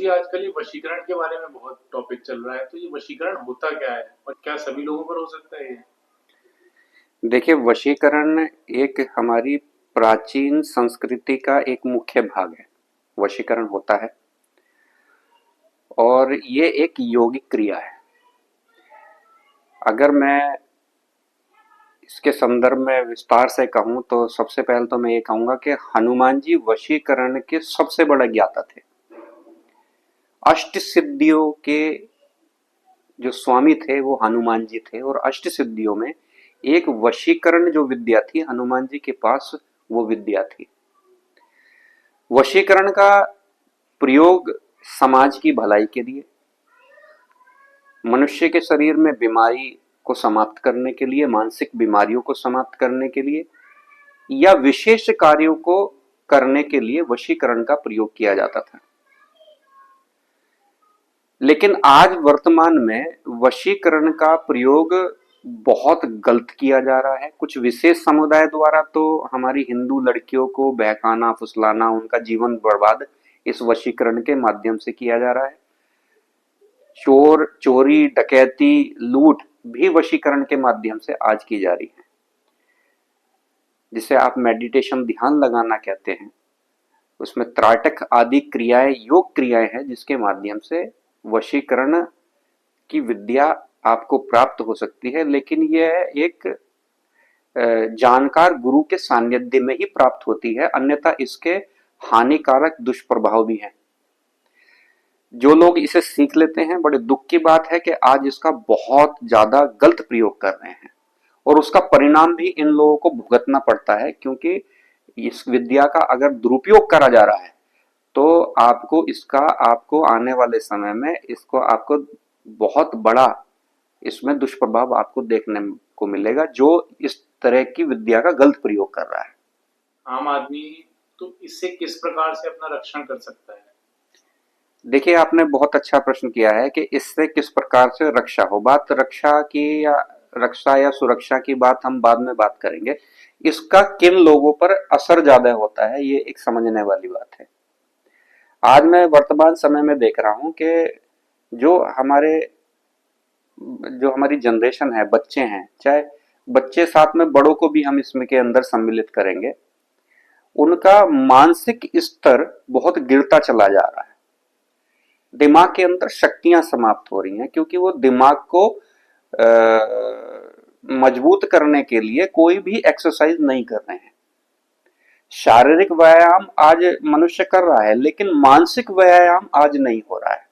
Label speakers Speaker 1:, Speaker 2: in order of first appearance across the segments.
Speaker 1: जी, आजकल ये वशीकरण के बारे में बहुत टॉपिक चल रहा है, तो ये वशीकरण होता क्या है? और क्या सभी लोगों पर हो सकता है ये?
Speaker 2: देखिए, वशीकरण एक हमारी प्राचीन संस्कृति का एक मुख्य भाग है। वशीकरण होता है और ये एक योगिक क्रिया है। अगर मैं इसके संदर्भ में विस्तार से कहूँ तो सबसे पहले तो मैं ये कहूँगा कि हनुमान जी वशीकरण के सबसे बड़े ज्ञाता थे। अष्ट सिद्धियों के जो स्वामी थे वो हनुमान जी थे और अष्ट सिद्धियों में एक वशीकरण जो विद्या थी हनुमान जी के पास वो विद्या थी। वशीकरण का प्रयोग समाज की भलाई के लिए, मनुष्य के शरीर में बीमारी को समाप्त करने के लिए, मानसिक बीमारियों को समाप्त करने के लिए या विशेष कार्यों को करने के लिए वशीकरण का प्रयोग किया जाता था। लेकिन आज वर्तमान में वशीकरण का प्रयोग बहुत गलत किया जा रहा है। कुछ विशेष समुदाय द्वारा तो हमारी हिंदू लड़कियों को बहकाना, फुसलाना, उनका जीवन बर्बाद इस वशीकरण के माध्यम से किया जा रहा है। चोर, चोरी, डकैती, लूट भी वशीकरण के माध्यम से आज की जा रही है, जिसे आप मेडिटेशन, ध्यान लगाना कहते हैं। उसमें त्राटक आदि क्रियाएं, योग क्रियाएं हैं जिसके माध्यम से वशीकरण की विद्या आपको प्राप्त हो सकती है। लेकिन यह एक जानकार गुरु के सानिध्य में ही प्राप्त होती है, अन्यथा इसके हानिकारक दुष्प्रभाव भी हैं। जो लोग इसे सीख लेते हैं, बड़े दुख की बात है कि आज इसका बहुत ज्यादा गलत प्रयोग कर रहे हैं और उसका परिणाम भी इन लोगों को भुगतना पड़ता है, क्योंकि इस विद्या का अगर दुरुपयोग करा जा रहा है तो आपको आने वाले समय में इसको आपको बहुत बड़ा इसमें दुष्प्रभाव आपको देखने को मिलेगा, जो इस तरह की विद्या का गलत प्रयोग कर रहा है।
Speaker 1: आम आदमी तो इससे किस प्रकार से अपना रक्षण कर सकता है?
Speaker 2: देखिए, आपने बहुत अच्छा प्रश्न किया है कि इससे किस प्रकार से रक्षा हो। बात रक्षा की या सुरक्षा की बात हम बाद में बात करेंगे। इसका किन लोगों पर असर ज्यादा होता है ये एक समझने वाली बात है। आज मैं वर्तमान समय में देख रहा हूं कि जो हमारे जो हमारी जनरेशन है, बच्चे हैं, चाहे बच्चे, साथ में बड़ों को भी हम इसमें के अंदर सम्मिलित करेंगे, उनका मानसिक स्तर बहुत गिरता चला जा रहा है। दिमाग के अंदर शक्तियां समाप्त हो रही हैं, क्योंकि वो दिमाग को मजबूत करने के लिए कोई भी एक्सरसाइज नहीं कर रहे हैं। शारीरिक व्यायाम आज मनुष्य कर रहा है, लेकिन मानसिक व्यायाम आज नहीं हो रहा है।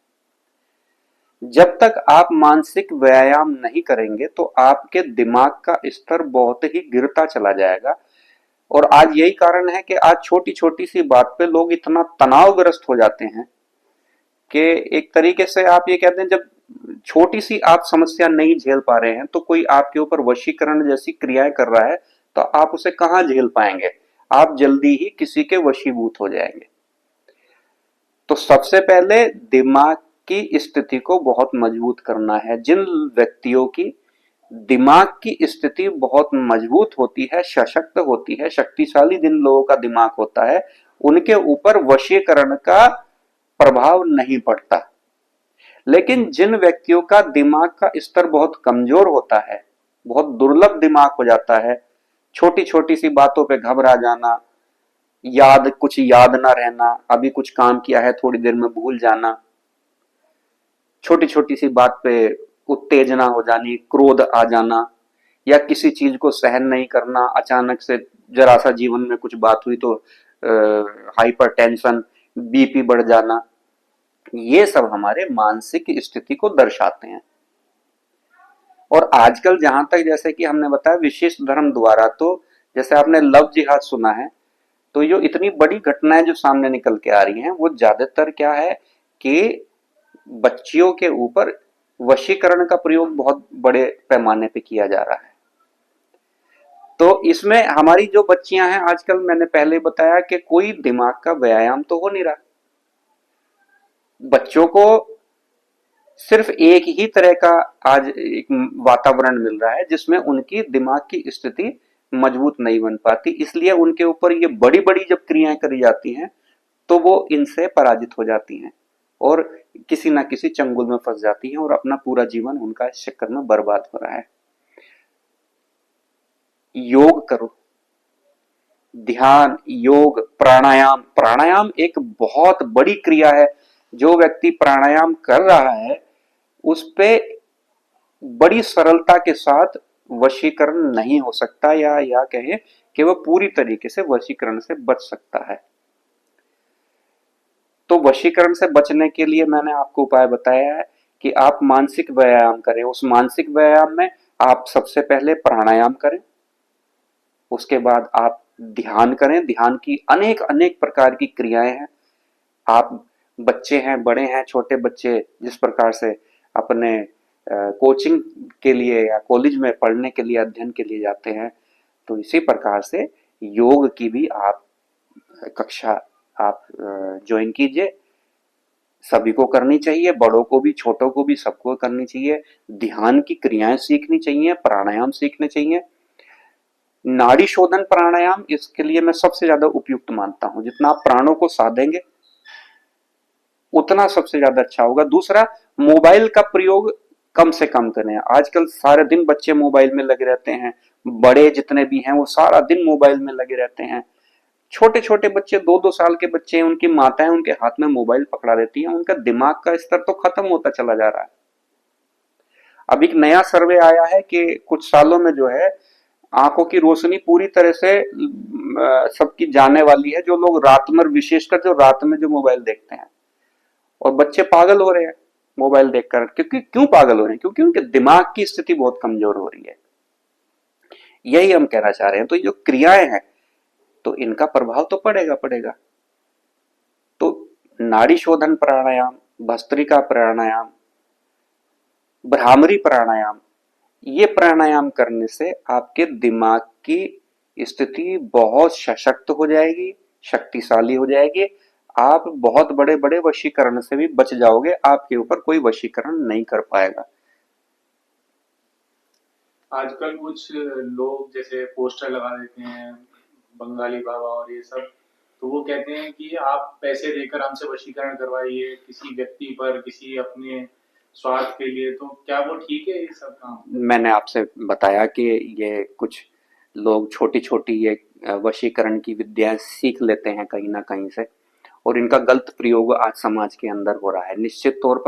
Speaker 2: जब तक आप मानसिक व्यायाम नहीं करेंगे तो आपके दिमाग का स्तर बहुत ही गिरता चला जाएगा। और आज यही कारण है कि आज छोटी छोटी सी बात पे लोग इतना तनावग्रस्त हो जाते हैं कि एक तरीके से आप ये कहते हैं, जब छोटी सी आप समस्या नहीं झेल पा रहे हैं तो कोई आपके ऊपर वशीकरण जैसी क्रियाएं कर रहा है तो आप उसे कहां झेल पाएंगे। आप जल्दी ही किसी के वशीभूत हो जाएंगे। तो सबसे पहले दिमाग की स्थिति को बहुत मजबूत करना है। जिन व्यक्तियों की दिमाग की स्थिति बहुत मजबूत होती है, सशक्त होती है, शक्तिशाली जिन लोगों का दिमाग होता है, उनके ऊपर वशीकरण का प्रभाव नहीं पड़ता। लेकिन जिन व्यक्तियों का दिमाग का स्तर बहुत कमजोर होता है, बहुत दुर्लभ दिमाग हो जाता है, छोटी छोटी सी बातों पे घबरा जाना, कुछ याद ना रहना, अभी कुछ काम किया है थोड़ी देर में भूल जाना, छोटी छोटी सी बात पे उत्तेजना हो जानी, क्रोध आ जाना, या किसी चीज को सहन नहीं करना, अचानक से जरा सा जीवन में कुछ बात हुई तो हाइपर टेंशन, बीपी बढ़ जाना, ये सब हमारे मानसिक स्थिति को दर्शाते हैं। और आजकल जहां तक, जैसे कि हमने बताया, विशेष धर्म द्वारा, तो जैसे आपने लव जिहाद सुना है, तो जो इतनी बड़ी घटनाएं जो सामने निकल के आ रही हैं वो ज्यादातर क्या है कि बच्चियों के ऊपर वशीकरण का प्रयोग बहुत बड़े पैमाने पे किया जा रहा है। तो इसमें हमारी जो बच्चियां हैं आजकल, मैंने पहले बताया कि कोई दिमाग का व्यायाम तो हो नहीं रहा। बच्चों को सिर्फ एक ही तरह का आज एक वातावरण मिल रहा है जिसमें उनकी दिमाग की स्थिति मजबूत नहीं बन पाती, इसलिए उनके ऊपर ये बड़ी बड़ी जब क्रियाएं करी जाती हैं तो वो इनसे पराजित हो जाती हैं। और किसी ना किसी चंगुल में फंस जाती हैं और अपना पूरा जीवन उनका इस चक्कर में बर्बाद हो रहा है। योग करो, ध्यान, योग, प्राणायाम। प्राणायाम एक बहुत बड़ी क्रिया है। जो व्यक्ति प्राणायाम कर रहा है उस पे बड़ी सरलता के साथ वशीकरण नहीं हो सकता, या कहें कि वह पूरी तरीके से वशीकरण से बच सकता है। तो वशीकरण से बचने के लिए मैंने आपको उपाय बताया है कि आप मानसिक व्यायाम करें। उस मानसिक व्यायाम में आप सबसे पहले प्राणायाम करें, उसके बाद आप ध्यान करें। ध्यान की अनेक अनेक प्रकार की क्रियाएं हैं। आप बच्चे हैं, बड़े हैं, छोटे बच्चे जिस प्रकार से अपने कोचिंग के लिए या कॉलेज में पढ़ने के लिए, अध्ययन के लिए जाते हैं, तो इसी प्रकार से योग की भी आप कक्षा आप ज्वाइन कीजिए। सभी को करनी चाहिए, बड़ों को भी, छोटों को भी, सबको करनी चाहिए। ध्यान की क्रियाएं सीखनी चाहिए, प्राणायाम सीखने चाहिए। नाड़ी शोधन प्राणायाम इसके लिए मैं सबसे ज्यादा उपयुक्त मानता हूं। जितना आप प्राणों को साधेंगे उतना सबसे ज्यादा अच्छा होगा। दूसरा, मोबाइल का प्रयोग कम से कम करें। आजकल सारे दिन बच्चे मोबाइल में लगे रहते हैं, बड़े जितने भी हैं वो सारा दिन मोबाइल में लगे रहते हैं। छोटे छोटे बच्चे, 2-2 साल के बच्चे हैं, उनकी माताएं उनके हाथ में मोबाइल पकड़ा देती हैं। उनका दिमाग का स्तर तो खत्म होता चला जा रहा है। अब एक नया सर्वे आया है कि कुछ सालों में जो है आंखों की रोशनी पूरी तरह से सबकी जाने वाली है। जो लोग रात में, विशेषकर जो रात में जो मोबाइल देखते हैं, और बच्चे पागल हो रहे हैं मोबाइल देखकर। क्योंकि क्यों पागल हो रहे हैं? क्योंकि उनके दिमाग की स्थिति बहुत कमजोर हो रही है। यही हम कहना चाह रहे हैं। तो ये जो क्रियाएं हैं तो इनका प्रभाव तो पड़ेगा पड़ेगा। तो नाड़ी शोधन प्राणायाम, भस्त्रिका प्राणायाम, भ्रामरी प्राणायाम, ये प्राणायाम करने से आपके दिमाग की स्थिति बहुत सशक्त हो जाएगी, शक्तिशाली हो जाएगी। आप बहुत बड़े बड़े वशीकरण से भी बच जाओगे। आपके ऊपर कोई वशीकरण नहीं कर पाएगा।
Speaker 1: आजकल कुछ लोग जैसे पोस्टर लगा देते हैं, बंगाली बाबा और ये सब, तो वो कहते हैं कि आप पैसे देकर हमसे वशीकरण करवाइए किसी व्यक्ति पर, किसी अपने स्वार्थ के लिए। तो क्या वो ठीक है ये सब काम?
Speaker 2: मैंने आपसे बताया कि ये कुछ लोग छोटी छोटी ये वशीकरण की विद्या सीख लेते हैं कहीं ना कहीं से, और इनका गलत प्रयोग आज समाज के अंदर हो रहा है। निश्चित तौर पर